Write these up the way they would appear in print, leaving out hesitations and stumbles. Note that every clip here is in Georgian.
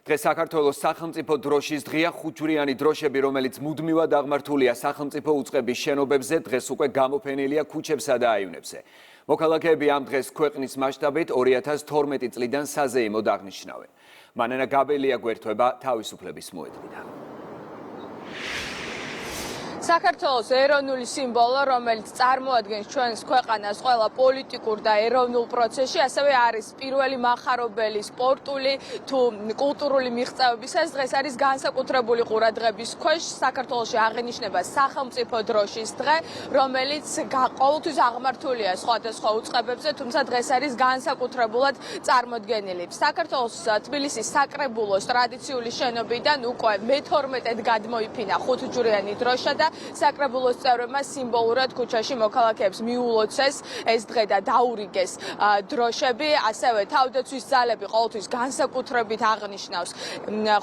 დღეს საქართველოს სახელმწიფო დროშის დღეა. ხუთჯვრიანი დროშები, რომელიც მუდმივად აღმართულია სახელმწიფო უწყების შენობებზე, დღეს უკვე გამოფენილია ქუჩებსა და აივნებზე. მოქალაქეები ამ დღეს ქვეყნის მასშტაბით 2012 წლიდან საზეიმოდ აღნიშნავენ. მანენა გაბელია გვერდება თავისუფლების მოედნიდან. საქართველოს ეროვნული სიმბოლო, რომელიც წარმოადგენს ჩვენს ქვეყანას ყველა პოლიტიკურ და ეროვნულ პროცესში, ასევე არის პირველი მახარებელი სპორტული თუ კულტურული მიღწევებისას, დღეს არის განსაკუთრებული ყურადღების ქვეშ. საქართველოში აღინიშნება სახელმწიფო დროშის დღე, რომელიც ყოველთვის აღმართულია სხვადასხვა უწყებებზე, თუმცა დღეს არის განსაკუთრებულად წარმოდგენილი. საქართველოს თბილისის საკრებულოს ტრადიციული შენობიდან უკვე მე-12-ად გადმოიფინა ხუთჯვრიანი დროშა და საკრებულოს წევრებმა სიმბოლურად ქუჩაში მოქალაქეებს მიულოცეს ეს დღე და დაურიგეს დროშები, ასევე თავდაცვის ძალები ყოველთვის განსაკუთრებით აღნიშნავს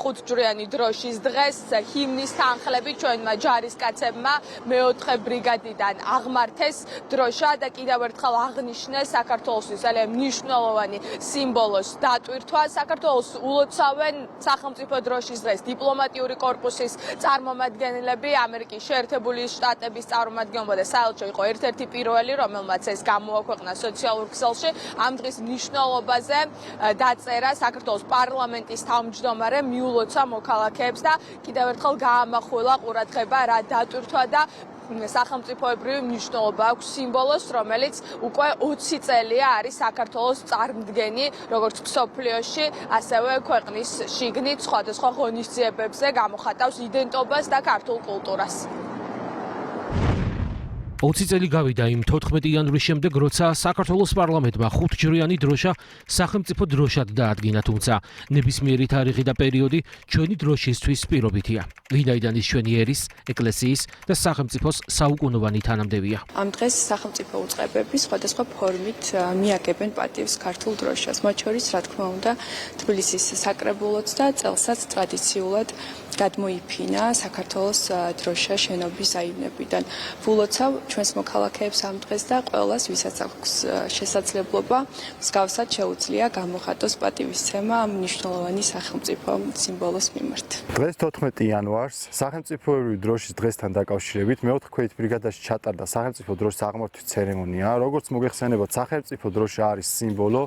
ხუთჯვრიანი დროშის დღეს. ჰიმნის თანხლებით ჩვენმა ჯარისკაცებმა მე-4 ბრიგადიდან აღმართეს დროშა და კიდევ ერთხელ აღნიშნეს საქართველოსთვის ძალიან მნიშვნელოვანი სიმბოლოს დატვირთვა. საქართველოს ულოცავენ სახელმწიფო დროშის დღეს დიპლომატიური კორპუსის წარმომადგენლები, ამერიკის შეერთებული შტატების წარმომადგენლობა და საელჩო იყო ერთ-ერთი პირველი, რომელმაც ეს გამოაქვეყნა სოციალურ ქსელში. ამ დღის მნიშვნელობაზე დაწერა საქართველოს პარლამენტის თავმჯდომარემ, მიულოცა მოქალაქეებს და კიდევ ერთხელ გაამახვილა ყურადღება რა დატვირთვა და სახელმწიფოებრივი მნიშვნელობა აქვს სიმბოლოს, რომელიც უკვე 20 წელია არის საქართველოს წარმდგენი, როგორც მსოფლიოში, ასევე ქვეყნის შიგნით სხვადასხვა ღონისძიებებზე გამოხატავს იდენტობას და ქართულ კულტურას. 20 წელი გავიდა იმ 14 იანვრის შემდეგ, როცა საქართველოს პარლამენტმა ხუთჯვრიანი დროშა სახელმწიფო დროშად დაადგინა, თუმცა ნებისმიერი თარიღი და პერიოდი ჩვენი დროშისთვის პირობითია. ვინაიდან ის ჩვენი ერის, ეკლესიის და სახელმწიფოს საუკუნოვანი თანამდებია. ამ დღეს სახელმწიფო უწყებები სხვადასხვა ფორმით მიაგებენ პატივს ქართულ დროშას, მათ შორის, რა თქმა უნდა, თბილისის საკრებულოც და წელსაც ტრადიციულად გადმოიფინა საქართველოს დროშა შენობის აივნებიდან. ვულოცავ ჩვენს მოქალაქეებს ამ დღეს და ყველას, ვისაც აქვს შესაძლებლობა, მსგავსად შეუძლია გამოხატოს პატივისცემა ამ მნიშვნელოვანი სახელმწიფო სიმბოლოს მიმართ. დღეს 14 იანვარს სახელმწიფოებრივი დროშის დღესთან დაკავშირებით მე-4 ქვეით ბრიგადაში ჩატარდა სახელმწიფო დროშის აღმართვის ცერემონია. როგორც მოგეხსენებათ, სახელმწიფო დროშა არის სიმბოლო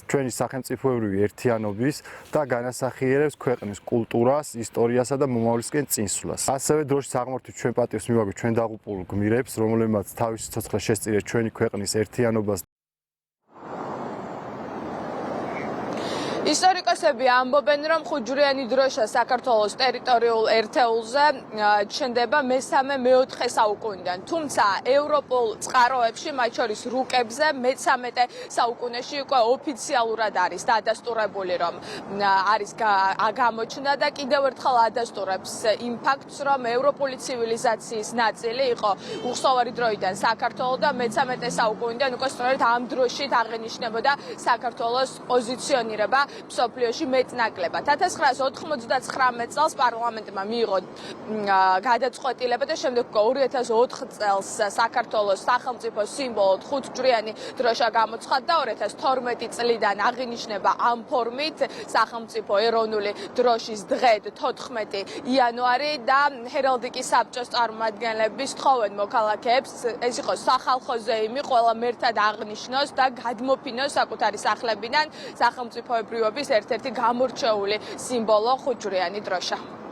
ჩვენი სახელმწიფოებრივი ერთიანობის და განასახიერებს ქვეყნის კულტურას, ისტორიას და მომავლისკენ წინსვლას. ასევე დროშის აღმართვით ჩვენ პატივს მივაგებთ ჩვენ დაღუპულ გმირებს, რომლებმაც თავისი ცოცხლე შესწირეს ჩვენი ქვეყნის ერთიანობას. ისტორიკოსები ამბობენ, რომ ხუთჯვრიანი დროშა საქართველოს ტერიტორიულ ერთეულზე ჩნდება მე-3-მე-4 საუკუნიდან. თუმცა ევროპულ წყაროებში, მათ შორის რუკებზე, მე-13 საუკუნეში უკვე ოფიციალურად არის დადასტურებული, რომ არის გამოჩნდა და კიდევ ერთხელ ადასტურებს იმ ფაქტს, რომ ევროპული ცივილიზაციის ნაწილი იყო უხსოვარი დროიდან საქართველო და მე-13 საუკუნიდან უკვე სწორედ ამ დროშით აღინიშნებოდა საქართველოს პოზიციონირება მსოფლიოში მეტნაკლებად. 1999 წელს პარლამენტმა მიიღო გადაწყვეტილება და შემდეგ 2004 წელს საქართველოს სახელმწიფო სიმბოლოდ ხუთჯვრიანი დროშა გამოცხადდა. 2012 წლიდან აღინიშნება ამ ფორმით სახელმწიფო ეროვნული დროშის დღე 14 იანვარი და ჰერალდიკის საბჭოს წარმომადგენლები სთხოვენ მოქალაქეებს ეს იყოს სახალხო ზეიმი, ყველა მერთად აღნიშნოს და გადმოფინოს საკუთარი სახლებიდან სახელმწიფოებრივობის ერთ-ერთი გამორჩეული სიმბოლო ხუთჯვრიანი დროშა.